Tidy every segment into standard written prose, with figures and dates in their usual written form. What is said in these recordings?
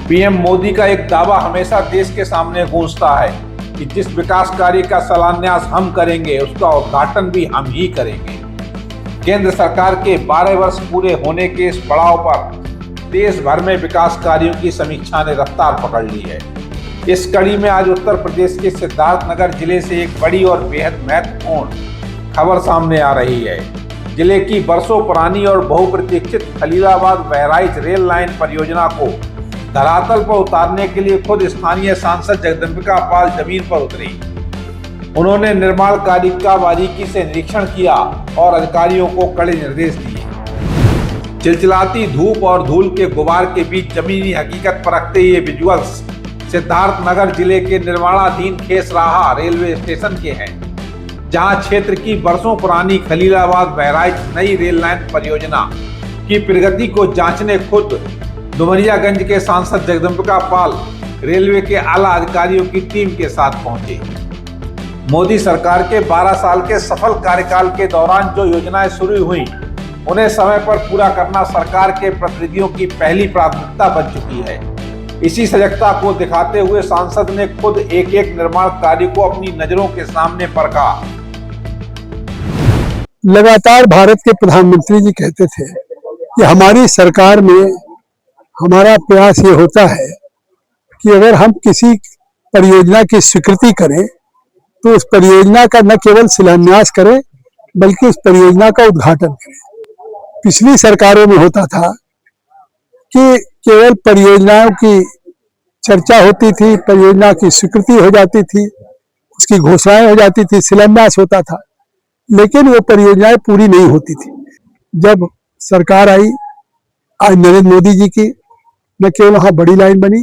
PM Modi का एक दावा हमेशा देश के सामने गूंजता है कि जिस विकास कार्य का शिलान्यास हम करेंगे उसका उद्घाटन भी हम ही करेंगे। केंद्र सरकार के 12 वर्ष पूरे होने के इस पड़ाव पर देश भर में विकास कार्यों की समीक्षा ने रफ्तार पकड़ ली है। इस कड़ी में आज उत्तर प्रदेश के सिद्धार्थनगर जिले से एक बड़ी और बेहद महत्वपूर्ण खबर सामने आ रही है। जिले की बरसों पुरानी और बहुप्रतीक्षित खलीलाबाद बहराइच रेल लाइन परियोजना को धरातल पर उतारने के लिए खुद स्थानीय सांसद जगदंबिका पाल जमीन पर उतरी। उन्होंने निर्माण कार्य का बारीकी से निरीक्षण किया और अधिकारियों को कड़े निर्देश दिए। चिलचिलाती धूप और धूल के गुबार के बीच जमीनी हकीकत परखते ये विजुअल्स सिद्धार्थनगर जिले के निर्माणाधीन खेसराहा रेलवे स्टेशन के हैं, जहां क्षेत्र की बरसों पुरानी खलीलाबाद बहराइच नई रेल लाइन परियोजना की प्रगति को जांचने खुद डुमरियागंज के सांसद जगदंबिका पाल रेलवे के आला अधिकारियों की टीम के साथ पहुंचे। मोदी सरकार के 12 साल के सफल कार्यकाल के दौरान जो योजनाएं शुरू हुई उन्हें समय पर पूरा करना सरकार के प्रतिनिधियों की पहली प्राथमिकता बन चुकी है। इसी सजगता को दिखाते हुए सांसद ने खुद एक एक निर्माण कार्य को अपनी नजरों के सामने परखा। लगातार भारत के प्रधानमंत्री जी कहते थे कि हमारी सरकार में हमारा प्रयास ये होता है कि अगर हम किसी परियोजना की स्वीकृति करें तो उस परियोजना का न केवल शिलान्यास करें बल्कि उस परियोजना का उद्घाटन करें। पिछली सरकारों में होता था कि केवल परियोजनाओं की चर्चा होती थी, परियोजना की स्वीकृति हो जाती थी, उसकी घोषणाएं हो जाती थी, शिलान्यास होता था, लेकिन वो परियोजनाएं पूरी नहीं होती थी। जब सरकार आई आज नरेंद्र मोदी जी की, न केवल वहां बड़ी लाइन बनी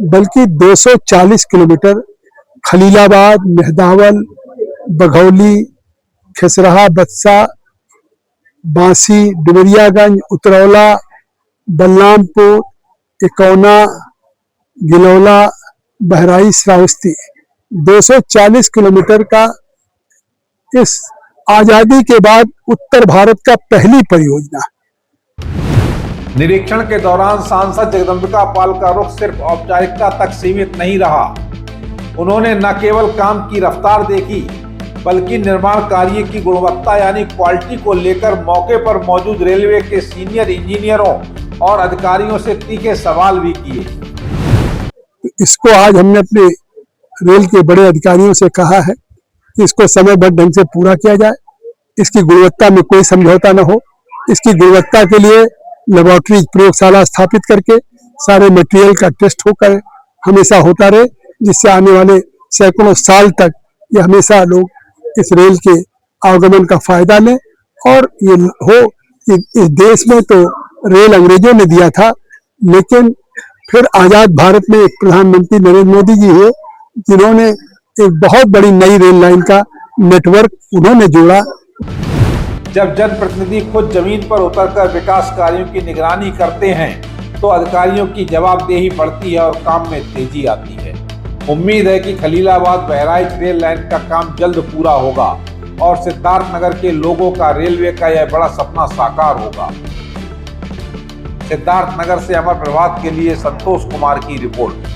बल्कि 240 किलोमीटर खलीलाबाद, मेहदावल, बघौली, खेसराहा, बत्सा, बांसी, डुमरियागंज, उतरौला, बलरामपुर, इकौना, गिलौला, बहराइच, श्रावस्ती 240 किलोमीटर का इस आजादी के बाद उत्तर भारत का पहली परियोजना। निरीक्षण के दौरान सांसद जगदंबिका पाल का रुख सिर्फ औपचारिकता तक सीमित नहीं रहा। उन्होंने न केवल काम की रफ्तार देखी बल्कि निर्माण कार्य की गुणवत्ता यानी क्वालिटी को लेकर मौके पर मौजूद रेलवे के सीनियर इंजीनियरों और अधिकारियों से तीखे सवाल भी किए। इसको आज हमने अपने रेल के बड़े अधिकारियों से कहा है कि इसको समयबद्ध ढंग से पूरा किया जाए, इसकी गुणवत्ता में कोई समझौता न हो। इसकी गुणवत्ता के लिए लेबोरेटरी प्रयोगशाला स्थापित करके सारे मटेरियल का टेस्ट होकर हमेशा होता रहे, जिससे आने वाले सैकड़ों साल तक ये हमेशा लोग इस रेल के आवागमन का फायदा लें। और ये हो कि इस देश में तो रेल अंग्रेजों ने दिया था, लेकिन फिर आजाद भारत में एक प्रधानमंत्री नरेंद्र मोदी जी हुए जिन्होंने एक बहुत बड़ी नई रेल लाइन का नेटवर्क उन्होंने जोड़ा। जब जनप्रतिनिधि खुद जमीन पर उतरकर विकास कार्यों की निगरानी करते हैं तो अधिकारियों की जवाबदेही बढ़ती है और काम में तेजी आती है। उम्मीद है कि खलीलाबाद बहराइच रेल लाइन का काम जल्द पूरा होगा और सिद्धार्थनगर के लोगों का रेलवे का यह बड़ा सपना साकार होगा। सिद्धार्थनगर से अमर प्रभात के लिए संतोष कुमार की रिपोर्ट।